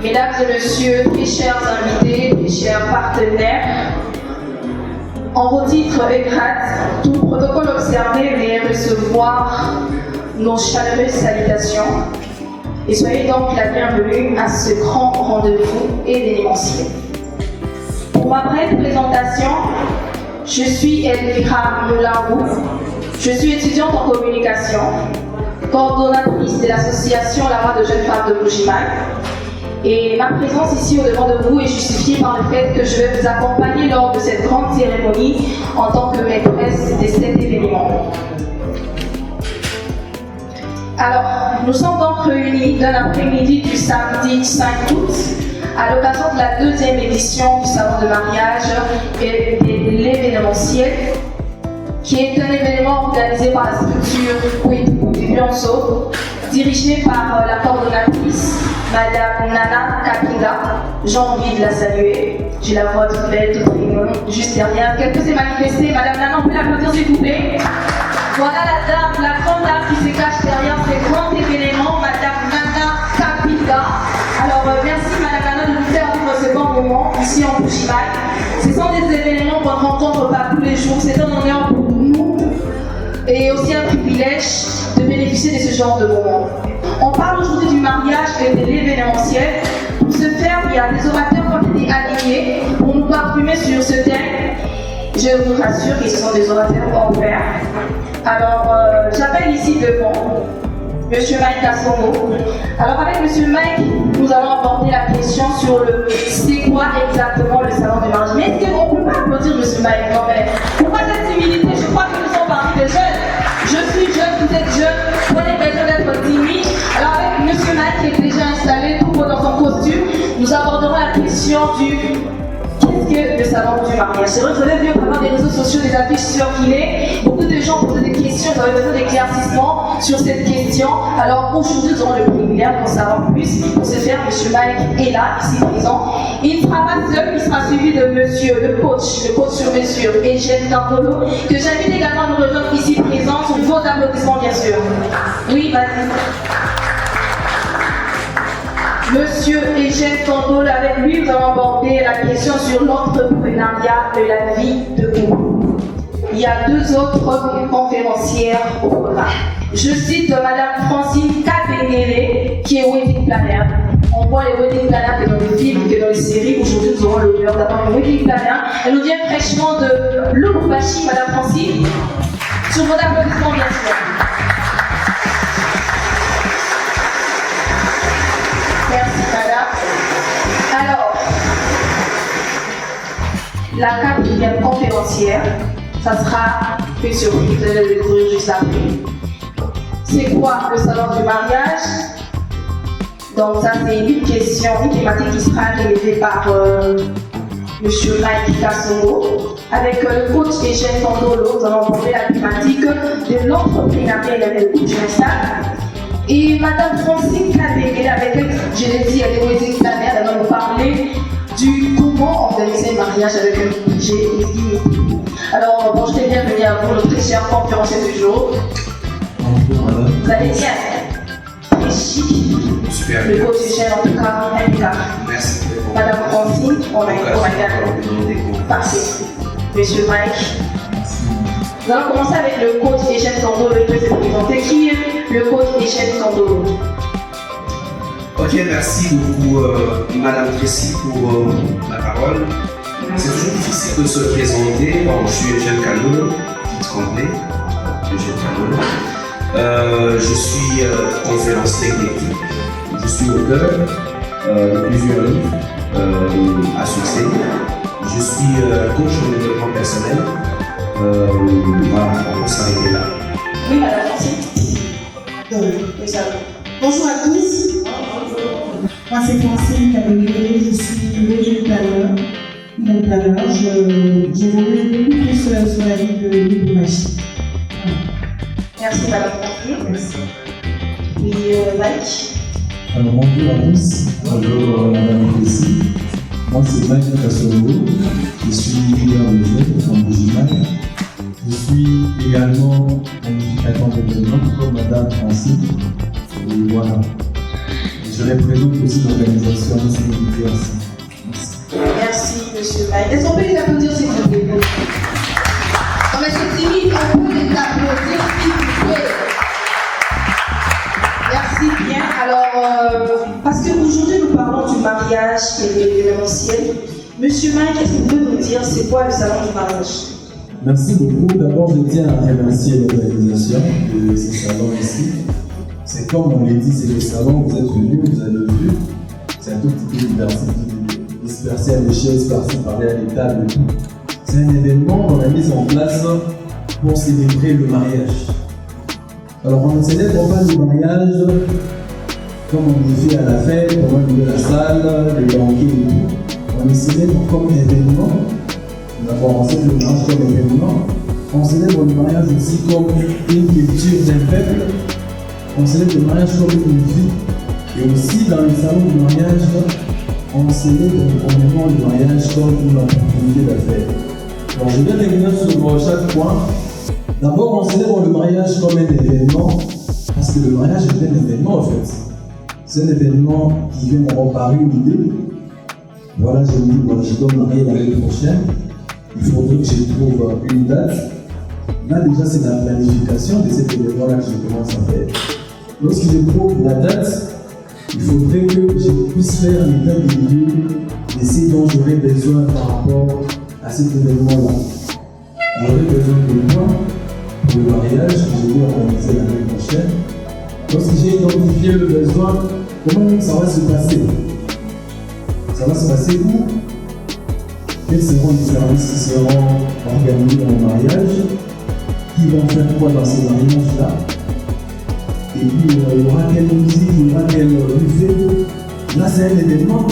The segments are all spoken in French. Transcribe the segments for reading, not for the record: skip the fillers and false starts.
Mesdames et messieurs, très chers invités, très chers partenaires, en vos titres et grades, tout protocole observé, veuillez recevoir nos chaleureuses salutations et soyez donc la bienvenue à ce grand rendez-vous événementiel. Pour ma brève présentation, je suis Elvira Moulaou, je suis étudiante en communication, coordonnatrice de l'association La Voix de Jeunes Femmes de Bujimaï. Et ma présence ici au-devant de vous est justifiée par le fait que je vais vous accompagner lors de cette grande cérémonie en tant que maîtresse de cet événement. Alors, nous sommes donc réunis dans l'après-midi du samedi 5 août à l'occasion de la deuxième édition du salon de mariage et de l'événementiel, qui est un événement organisé par la structure Ouidou du Lionceau, dirigée par la coordonnatrice, Madame Nana Kapinga. J'ai envie de la saluer. J'ai la voix toute belle, toute prénom, juste derrière. Quelqu'un s'est manifesté. Madame Nana, on peut l'applaudir s'il vous plaît. Voilà la dame, la grande dame qui se cache derrière ces grands événements, Madame Nana Kapinga. Alors merci Madame Nana de nous faire vivre ce bon moment ici en Bujimaï. Ce sont des événements qu'on ne rencontre pas tous les jours. C'est un honneur pour nous et aussi un privilège de bénéficier de ce genre de moment. On parle aujourd'hui du mariage et de l'événementiel. Pour ce faire, il y a des orateurs qui ont été alignés pour nous parfumer sur ce thème. Je vous rassure qu'ils sont des orateurs hors pair. Alors, j'appelle ici devant M. Mike Kassongo. Alors, avec M. Mike, nous allons aborder la question sur le c'est quoi exactement le salon du mariage. Mais est-ce qu'on ne peut pas applaudir M. Mike quand même? Pourquoi cette timidité? Je crois que nous sommes parmi des jeunes. Je suis jeune, vous êtes jeune, prenez besoin d'être timide. Alors, avec M. Mike qui est déjà installé, tout beau dans son costume, nous aborderons la question du qu'est-ce que le salon du mariage. C'est vrai que vous avez vu au travers des réseaux sociaux, des affiches circuler, beaucoup de gens posent des questions, vous avez besoin d'éclaircissement sur cette question. Alors aujourd'hui, nous aurons le privilège d'en savoir plus. Pour ce faire, M. Mike est là, ici présent. Il ne sera pas seul, il sera suivi de monsieur le coach sur mesure, Eugène Tandolo, que j'invite également à nous rejoindre ici présent, sur vos applaudissements bien sûr. Oui, vas-y. Monsieur Eugène Tandolo, avec lui, nous allons aborder la question sur l'entrepreneuriat de la vie de couple. Il y a deux autres conférencières au programme. Je cite Madame Francine Kabengele, qui est wedding planner. On voit les wedding planners que dans les films, que dans les séries. Aujourd'hui, nous aurons l'honneur d'avoir une wedding planner. Elle nous vient fraîchement de Lubumbashi, Madame Francine. Sur vos applaudissements, bien sûr. Merci, madame. Alors, la quatrième conférencière, ça sera fait sur vous allez le découvrir juste après. C'est quoi le salon du mariage? Donc, ça, c'est une question, une thématique qui sera réalisée par M. Mike Kassongo. Avec le coach Eugène Tandolo, nous allons aborder la thématique de l'entrepreneuriat et de l'entrepreneuriat. Et Madame Francine Kabengele, avec elle, je l'ai dit, elle est wedding planner, elle va nous parler du comment organiser un mariage avec un budget illimité. Alors, bon, je t'ai bienvenue à vous, notre très cher conférencier du jour. Bonjour madame. Vous allez bien? Très chic. Super bien. Le coach Eugène, en tout cas, impeccable. Merci. Madame Francine, on a gagné. Parfait. Monsieur Mike. Nous allons commencer avec le coach Eugène Tandolo, il peut se présenter. Qui est le coach Eugène Tandolo? Ok, merci beaucoup Madame Tracy pour la parole. C'est toujours difficile de se présenter. Bon, je suis Eugène Tandolo, titre complet, Eugène Tandolo. Je suis conférencier technique. Je suis auteur de plusieurs livres à succès. Je suis coach en développement personnel. Voilà, on peut s'arrêter là. Oui, Madame Francine. Oui, ça va. Bonjour à tous. Moi, c'est Francine Kabengele, je suis wedding planner. J'aimerais beaucoup plus sur la vie de Lubumbashi. Merci, Madame Francine. Merci. Oui, Mike. Alors, bonjour à tous. Bonjour, Madame Tracy. Moi, c'est Mike Kassongo. Je suis leader de jeunes en Bujimaï. Je suis également planificateur d'événements comme Madame Francine. Et voilà. Je représente aussi l'organisation CNDP. Merci, monsieur Mike. Est-ce qu'on peut les applaudir, s'il vous plaît? Non, mais c'est timide, on peut les applaudir, s'il vous plaît. Merci bien. Alors, parce qu'aujourd'hui, nous parlons du mariage qui est événementiel. Monsieur Mike, est-ce que vous pouvez nous dire c'est quoi le salon du mariage? Merci beaucoup. D'abord, je tiens à remercier l'organisation de ce salon ici. C'est comme on l'a dit, c'est le salon, vous êtes venus, vous avez vu. C'est un tout petit peu dispersé à des chaises, par-ci, par-là, à des tables et tout. C'est un événement qu'on a mis en place pour célébrer le mariage. Alors, on ne célèbre pas le mariage comme on le fait à la fête, comme on le fait à la salle, les banquets et tout. On le célèbre comme événement. D'abord, on célèbre le mariage comme événement. On célèbre le mariage aussi comme une culture d'un peuple. On célèbre le mariage comme une vie. Et aussi, dans le salon du mariage, on célèbre vraiment le mariage comme une opportunité d'affaires. Donc, je vais revenir sur chaque point. D'abord, on célèbre le mariage comme un événement, parce que le mariage est un événement en fait. C'est un événement qui vient d'avoir paru une idée. Voilà, je me dis, voilà, je dois me marier l'année prochaine. Il faudrait que je trouve une date. Là, déjà, c'est la planification de cet événement-là que je commence à faire. Lorsque je trouve la date, il faudrait que je puisse faire l'état des lieux de ce dont j'aurais besoin par rapport à cet événement-là. J'aurais besoin de moi pour le mariage que je vais organiser l'année prochaine. Lorsque j'ai identifié le besoin, comment ça va se passer? Ça va se passer où? Quels seront les services qui seront organisés dans le mariage? Qui vont faire quoi dans ces mariages-là? Et puis il y aura quelle musique, il y aura quel buffet? Là, c'est un événement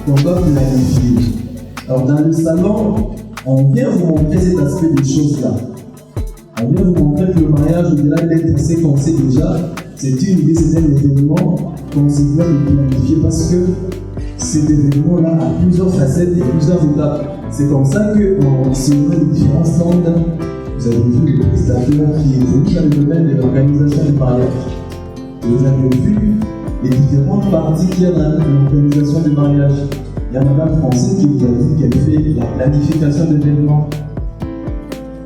qu'on doit planifier. Alors, dans le salon, on vient vous montrer cet aspect des choses-là. On vient vous montrer que le mariage, au-delà d'être ce qu'on sait déjà, c'est une idée, c'est un événement qu'on se doit de planifier parce que cet événement-là a plusieurs facettes et plusieurs étapes. C'est comme ça qu'on suivra les différents stands. Vous avez vu le prestataire qui est venu dans le domaine de l'organisation du mariage. Vous avez vu les différentes parties qu'il y a dans l'organisation du mariage. Il y a Madame Francine qui vous a dit qu'elle fait la planification d'événements.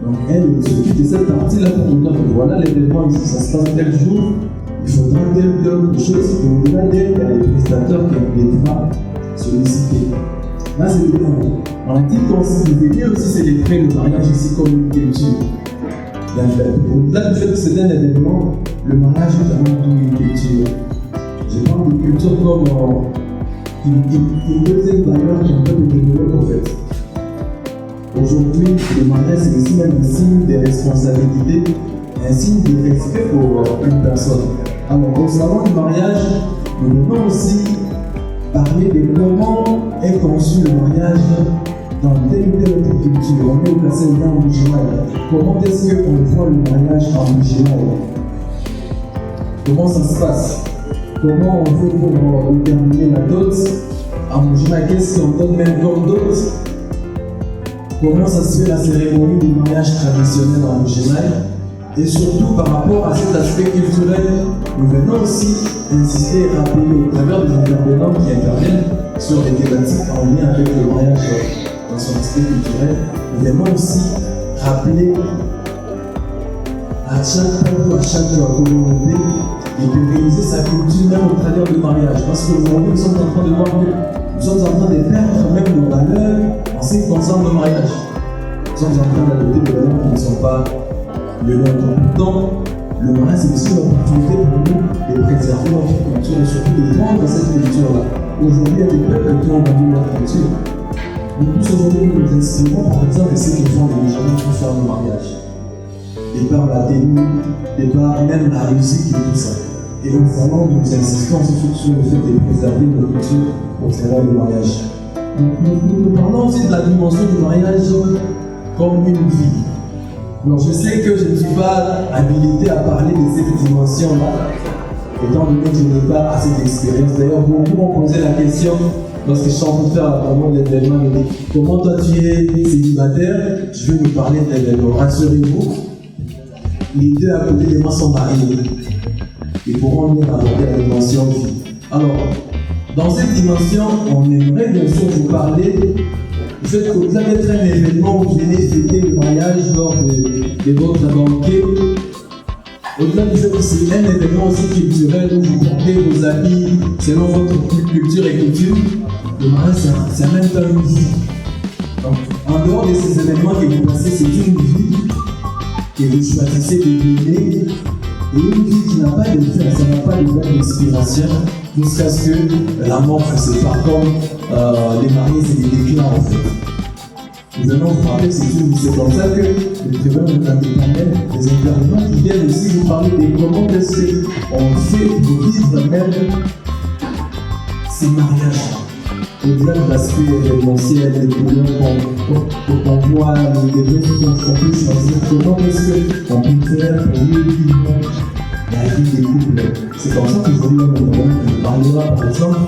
Donc elle s'occupe de cette partie-là pour nous dire que voilà l'événement ici, ça se passe tel jour, il faudra telle chose, et au-delà d'elle, il y a les prestateurs qui devra solliciter. Là, c'est le bon. On a dit qu'on s'est aussi célébrer le mariage ici comme une culture. Au-delà du fait que c'est un événement, le mariage est avant tout une culture. Je parle de culture comme une deuxième valeur qu'on peut développer en fait. Aujourd'hui, le mariage c'est aussi même un signe de responsabilité, un signe de respect pour une personne. Alors, au salon du mariage, nous venons aussi parler de comment est conçu le mariage dans telle ou telle autre culture. On est placé dans le musulman. Comment est-ce qu'on voit le mariage en musulman? Comment ça se passe? Comment on fait pour déterminer la dot en musulman? Qu'est-ce qu'on donne même comme dot? Comment ça se fait la cérémonie du mariage traditionnel en musulman? Et surtout par rapport à cet aspect culturel, nous venons aussi insister et rappeler au travers des intervenants qui interviennent sur les thématiques en lien avec le mariage dans son aspect culturel. Nous venons aussi rappeler à chaque peuple, à chaque communauté et de réaliser sa culture même au travers du mariage. Parce qu'aujourd'hui, nous sommes en train de voir que nous sommes en train de perdre même nos valeurs en ce qui concerne le mariage. Nous sommes en train d'adopter des valeurs qui ne sont pas le nôtre. Pourtant, le mariage c'est aussi une opportunité pour nous de préserver notre culture et surtout de vendre cette culture-là. Aujourd'hui, il y a des peuples qui ont vendu leur culture. Nous tous aujourd'hui, nous inspirons par exemple de ce qu'ils font les Nigériens pour faire le mariage. Et par la tenue, et par même la musique et tout ça. Et au salon, nous insistons sur le fait de préserver nos cultures au travers du mariage. Donc, nous parlons aussi de la dimension du mariage comme une vie. Alors je sais que je ne suis pas habilité à parler de cette dimension-là, étant donné que je n'ai pas assez d'expérience. D'ailleurs, beaucoup m'ont posé la question lorsque je suis en train de faire la promo d'événements, ils me disent comment toi tu es célibataire, je vais vous parler d'événements. Rassurez-vous, les deux à côté de moi sont mariés. Ils pourront venir aborder la dimension vie. Alors, Dans cette dimension, on aimerait bien sûr vous parler du fait qu'au-delà d'être un événement où vous venez fêter le mariage lors de votre banquet, au-delà du fait que c'est un événement aussi culturel où vous portez vos habits selon votre culture et coutume, le mariage c'est en même temps une vie. Donc, en dehors de ces événements que vous passez, c'est une vie que vous choisissez de donner, et une vie qui n'a pas de fin, ça n'a pas de date d'expiration, jusqu'à ce que la mort se sépare, comme les mariés, c'est des déclins en fait. Nous allons vous parler, c'est comme ça que le président de l'indépendant, les intervenants qui viennent aussi vous parler de comment est-ce qu'on fait pour vivre même ces mariages. Au-delà de l'aspect événementiel, des couleurs qu'on voit, les gestes qu'on peut choisir, comment est-ce qu'on peut faire pour mieux vivre la vie des couples. C'est comme ça qu'aujourd'hui, on parlera par exemple